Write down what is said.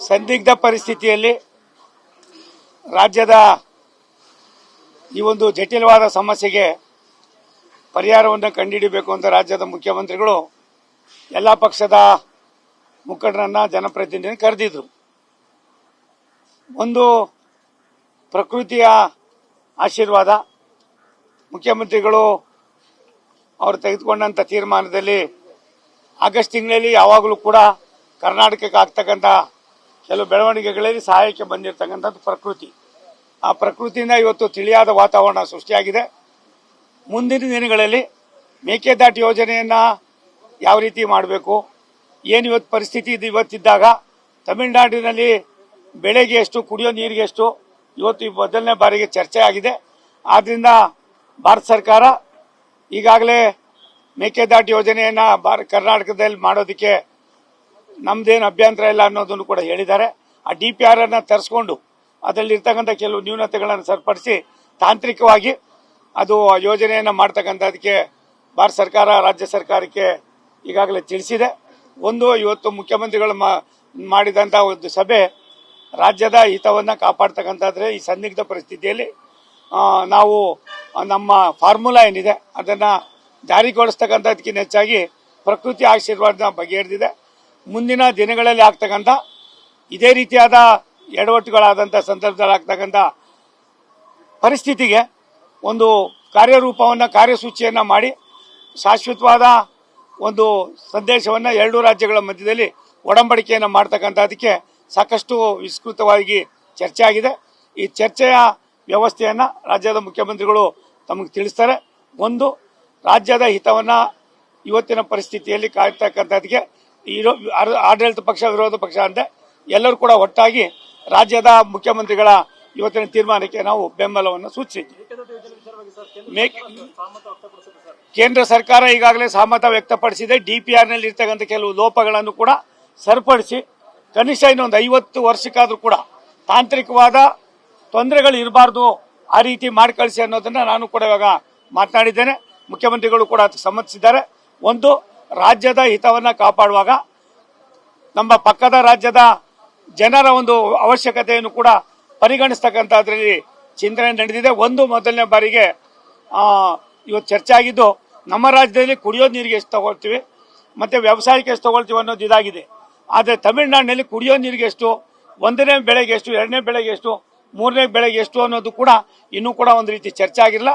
ಸಂದಿಗ್ಧ ಪರಿಸ್ಥಿತಿಯಲ್ಲಿ ರಾಜ್ಯದ ಈ ಒಂದು ಜಟಿಲವಾದ ಸಮಸ್ಯೆಗೆ ಪರಿಹಾರವನ್ನು ಕಂಡುಹಿಡಿಯಬೇಕು ಅಂತ ರಾಜ್ಯದ ಮುಖ್ಯಮಂತ್ರಿಗಳು ಎಲ್ಲ ಪಕ್ಷದ ಮುಖಂಡರನ್ನ ಜನಪ್ರತಿನಿಧಿಗಳನ್ನು ಕರೆದಿದ್ರು. ಒಂದು ಪ್ರಕೃತಿಯ ಆಶೀರ್ವಾದ, ಮುಖ್ಯಮಂತ್ರಿಗಳು ಅವರು ತೆಗೆದುಕೊಂಡಂಥ ತೀರ್ಮಾನದಲ್ಲಿ ಆಗಸ್ಟ್ ತಿಂಗಳಲ್ಲಿ ಯಾವಾಗಲೂ ಕೂಡ ಕರ್ನಾಟಕಕ್ಕೆ ಆಗ್ತಕ್ಕಂಥ ಕೆಲವು ಬೆಳವಣಿಗೆಗಳಲ್ಲಿ ಸಹಾಯಕ್ಕೆ ಬಂದಿರತಕ್ಕಂಥದ್ದು ಪ್ರಕೃತಿ. ಆ ಪ್ರಕೃತಿಯಿಂದ ಇವತ್ತು ತಿಳಿಯಾದ ವಾತಾವರಣ ಸೃಷ್ಟಿಯಾಗಿದೆ. ಮುಂದಿನ ದಿನಗಳಲ್ಲಿ ಮೇಕೆದಾಟು ಯೋಜನೆಯನ್ನು ಯಾವ ರೀತಿ ಮಾಡಬೇಕು, ಏನು ಇವತ್ತು ಪರಿಸ್ಥಿತಿ ಇವತ್ತಿದ್ದಾಗ ತಮಿಳುನಾಡಿನಲ್ಲಿ ಬೆಳೆಗೆ ಎಷ್ಟು, ಕುಡಿಯೋ ನೀರಿಗೆ ಎಷ್ಟು, ಇವತ್ತು ಈ ಮೊದಲನೇ ಬಾರಿಗೆ ಚರ್ಚೆ ಆಗಿದೆ. ಆದ್ದರಿಂದ ಭಾರತ ಸರ್ಕಾರ ಈಗಾಗಲೇ ಮೇಕೆದಾಟು ಯೋಜನೆಯನ್ನು ಕರ್ನಾಟಕದಲ್ಲಿ ಮಾಡೋದಕ್ಕೆ ನಮ್ದೇನು ಅಭ್ಯಂತರ ಇಲ್ಲ ಅನ್ನೋದನ್ನು ಕೂಡ ಹೇಳಿದ್ದಾರೆ. ಆ DPR ಅನ್ನು ತರಿಸ್ಕೊಂಡು ಅದರಲ್ಲಿರ್ತಕ್ಕಂಥ ಕೆಲವು ನ್ಯೂನತೆಗಳನ್ನು ಸರಿಪಡಿಸಿ ತಾಂತ್ರಿಕವಾಗಿ ಅದು ಯೋಜನೆಯನ್ನು ಮಾಡ್ತಕ್ಕಂಥದಕ್ಕೆ ಭಾರತ ಸರ್ಕಾರ ರಾಜ್ಯ ಸರ್ಕಾರಕ್ಕೆ ಈಗಾಗಲೇ ತಿಳಿಸಿದೆ. ಒಂದು, ಇವತ್ತು ಮುಖ್ಯಮಂತ್ರಿಗಳು ಮಾಡಿದಂಥ ಒಂದು ಸಭೆ ರಾಜ್ಯದ ಹಿತವನ್ನು ಕಾಪಾಡ್ತಕ್ಕಂಥದ್ರೆ ಈ ಸಂದಿಗ್ಧ ಪರಿಸ್ಥಿತಿಯಲ್ಲಿ ನಾವು ನಮ್ಮ ಫಾರ್ಮುಲಾ ಏನಿದೆ ಅದನ್ನು ಜಾರಿಗೊಳಿಸ್ತಕ್ಕಂಥದಕ್ಕಿಂತ ಹೆಚ್ಚಾಗಿ ಪ್ರಕೃತಿ ಆಶೀರ್ವಾದ ಬಗೆಹರಿದಿದೆ. ಮುಂದಿನ ದಿನಗಳಲ್ಲಿ ಆಗ್ತಕ್ಕಂಥ ಇದೇ ರೀತಿಯಾದ ಎಡವಟ್ಟುಗಳಾದಂಥ ಸಂದರ್ಭದಲ್ಲಿ ಆಗ್ತಕ್ಕಂಥ ಪರಿಸ್ಥಿತಿಗೆ ಒಂದು ಕಾರ್ಯರೂಪವನ್ನು, ಕಾರ್ಯಸೂಚಿಯನ್ನು ಮಾಡಿ ಶಾಶ್ವತವಾದ ಒಂದು ಸಂದೇಶವನ್ನು ಎರಡೂ ರಾಜ್ಯಗಳ ಮಧ್ಯದಲ್ಲಿ ಒಡಂಬಡಿಕೆಯನ್ನು ಮಾಡ್ತಕ್ಕಂಥದಕ್ಕೆ ಸಾಕಷ್ಟು ವಿಸ್ತೃತವಾಗಿ ಚರ್ಚೆ ಆಗಿದೆ. ಈ ಚರ್ಚೆಯ ವ್ಯವಸ್ಥೆಯನ್ನು ರಾಜ್ಯದ ಮುಖ್ಯಮಂತ್ರಿಗಳು ತಮಗೆ ತಿಳಿಸ್ತಾರೆ. ಒಂದು, ರಾಜ್ಯದ ಹಿತವನ್ನು ಇವತ್ತಿನ ಪರಿಸ್ಥಿತಿಯಲ್ಲಿ ಕಾಯ್ತಕ್ಕಂಥದಕ್ಕೆ ಆಡಳಿತ ಪಕ್ಷ, ವಿರೋಧ ಪಕ್ಷ ಅಂತ ಎಲ್ಲರೂ ಕೂಡ ಒಟ್ಟಾಗಿ ರಾಜ್ಯದ ಮುಖ್ಯಮಂತ್ರಿಗಳ ಇವತ್ತಿನ ತೀರ್ಮಾನಕ್ಕೆ ನಾವು ಬೆಂಬಲವನ್ನು ಸೂಚಿಸಿದ್ವಿ. ಕೇಂದ್ರ ಸರ್ಕಾರ ಈಗಾಗಲೇ ಸಹಮತ ವ್ಯಕ್ತಪಡಿಸಿದೆ. DPR ನಲ್ಲಿ ಇರ್ತಕ್ಕಂಥ ಕೆಲವು ಲೋಪಗಳನ್ನು ಕೂಡ ಸರಿಪಡಿಸಿ ಕನಿಷ್ಠ ಇನ್ನೊಂದು 50 ವರ್ಷಕ್ಕಾದ್ರೂ ಕೂಡ ತಾಂತ್ರಿಕವಾದ ತೊಂದರೆಗಳು ಇರಬಾರ್ದು, ಆ ರೀತಿ ಮಾಡಿ ಕಳಿಸಿ ಅನ್ನೋದನ್ನ ನಾನು ಕೂಡ ಇವಾಗ ಮಾತನಾಡಿದ್ದೇನೆ. ಮುಖ್ಯಮಂತ್ರಿಗಳು ಕೂಡ ಸಮ್ಮತಿಸಿದ್ದಾರೆ. ಒಂದು, ರಾಜ್ಯದ ಹಿತವನ್ನು ಕಾಪಾಡುವಾಗ ನಮ್ಮ ಪಕ್ಕದ ರಾಜ್ಯದ ಜನರ ಒಂದು ಅವಶ್ಯಕತೆಯನ್ನು ಕೂಡ ಪರಿಗಣಿಸ್ತಕ್ಕಂಥದ್ರಲ್ಲಿ ಚಿಂತನೆ ನಡೆದಿದೆ. ಒಂದು, ಮೊದಲನೇ ಬಾರಿಗೆ ಇವತ್ತು ಚರ್ಚೆ ಆಗಿದ್ದು ನಮ್ಮ ರಾಜ್ಯದಲ್ಲಿ ಕುಡಿಯೋ ನೀರಿಗೆ ಎಷ್ಟು ತಗೊಳ್ತೀವಿ ಮತ್ತು ವ್ಯವಸಾಯಕ್ಕೆ ಎಷ್ಟು ತಗೊಳ್ತೀವಿ ಅನ್ನೋದು ಇದಾಗಿದೆ. ಆದರೆ ತಮಿಳುನಾಡಿನಲ್ಲಿ ಕುಡಿಯೋ ನೀರಿಗೆ ಎಷ್ಟು, ಒಂದನೇ ಬೆಳೆಗೆ ಎಷ್ಟು, ಎರಡನೇ ಬೆಳೆಗೆ ಎಷ್ಟು, ಮೂರನೇ ಬೆಳೆಗೆ ಎಷ್ಟು ಅನ್ನೋದು ಕೂಡ ಇನ್ನೂ ಕೂಡ ಒಂದು ರೀತಿ ಚರ್ಚೆ ಆಗಿರಲ್ಲ.